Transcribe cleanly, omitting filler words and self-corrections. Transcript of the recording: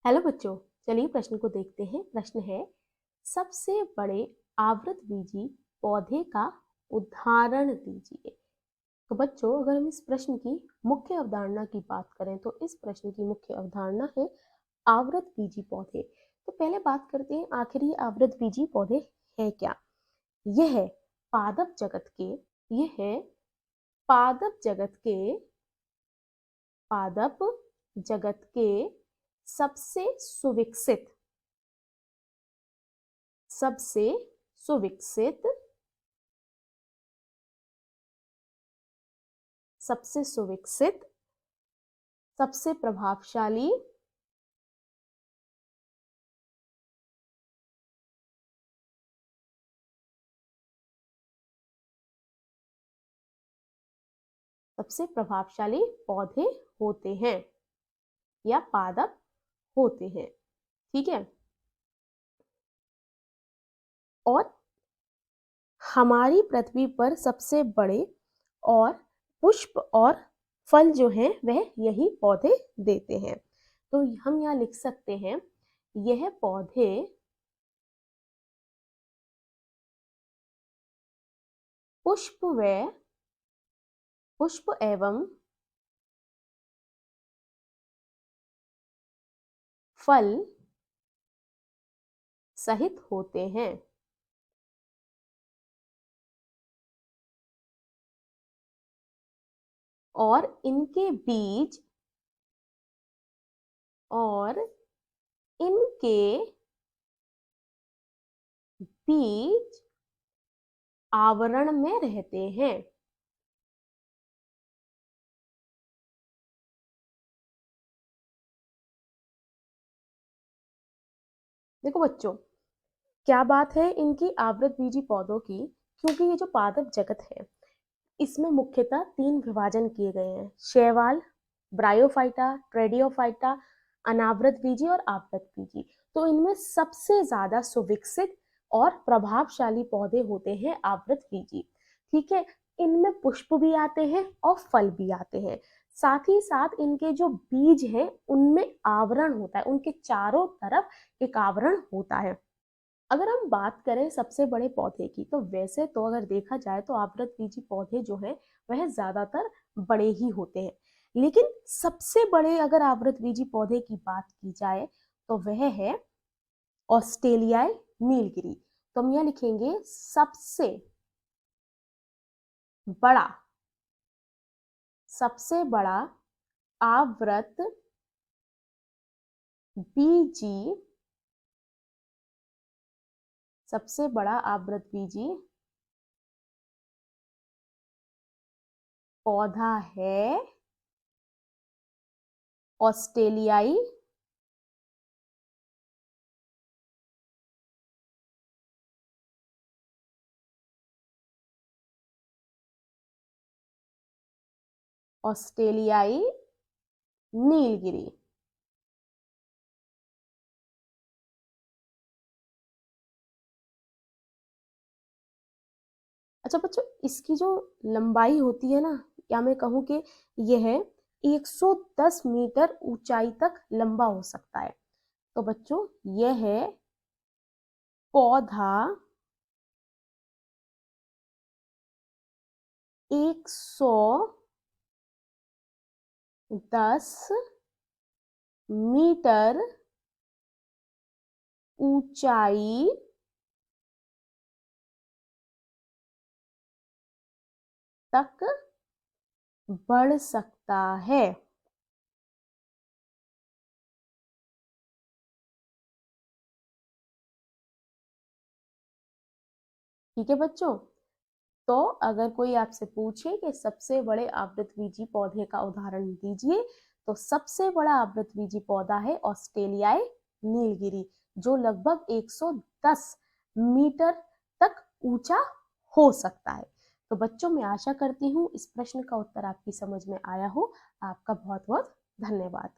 Hello बच्चों, चलिए प्रश्न को देखते हैं। प्रश्न है, सबसे बड़े आवृतबीजी पौधे का उदाहरण दीजिए। तो बच्चों, अगर हम इस प्रश्न की मुख्य अवधारणा की बात करें तो इस प्रश्न की मुख्य अवधारणा है आवृतबीजी पौधे। तो पहले बात करते हैं आखिर ये आवृतबीजी पौधे है क्या। यह है पादप जगत के यह है पादप जगत के पादप जगत के सबसे सुविकसित सबसे सुविकसित सबसे सुविकसित सबसे प्रभावशाली सबसे प्रभावशाली पौधे होते हैं या पादप होते हैं। ठीक है। और हमारी पृथ्वी पर सबसे बड़े और पुष्प और फल जो हैं वह यही पौधे देते हैं। तो हम यहाँ लिख सकते हैं, यह पौधे पुष्प एवं फल सहित होते हैं। और इनके बीज आवरण में रहते हैं। देखो बच्चों, क्या बात है इनकी आवृतबीजी पौधों की, क्योंकि ये जो पादप जगत है इसमें मुख्यतः 3 विभाजन किए गए हैं: शैवाल, ब्रायोफाइटा, ट्रेडियोफाइटा, अनावृतबीजी और आवृतबीजी। तो इनमें सबसे ज्यादा सुविकसित और प्रभावशाली पौधे होते हैं आवृतबीजी। ठीक है। इनमें पुष्प भी आते हैं और फल भी आते हैं। साथ ही साथ इनके जो बीज हैं उनमें आवरण होता है, उनके चारों तरफ एक आवरण होता है। अगर हम बात करें सबसे बड़े पौधे की, तो वैसे तो अगर देखा जाए तो आवृतबीजी पौधे जो है वह ज्यादातर बड़े ही होते हैं। लेकिन सबसे बड़े अगर आवृतबीजी पौधे की बात की जाए तो वह है ऑस्ट्रेलियाई नीलगिरी। तो हम यहाँ लिखेंगे बड़ा सबसे बड़ा आवृतबीजी सबसे बड़ा आवृतबीजी पौधा है ऑस्ट्रेलियाई ऑस्ट्रेलियाई नीलगिरी। अच्छा बच्चों, इसकी जो लंबाई होती है ना, या मैं कहूँ कि यह 110 मीटर ऊंचाई तक लंबा हो सकता है। तो बच्चों, यह पौधा 110 मीटर ऊंचाई तक बढ़ सकता है। ठीक है बच्चों। तो अगर कोई आपसे पूछे कि सबसे बड़े आवृतबीजी पौधे का उदाहरण दीजिए, तो सबसे बड़ा आवृतबीजी पौधा है ऑस्ट्रेलियाई नीलगिरी, जो लगभग 110 मीटर तक ऊंचा हो सकता है। तो बच्चों, मैं आशा करती हूँ इस प्रश्न का उत्तर आपकी समझ में आया हो। आपका बहुत बहुत धन्यवाद।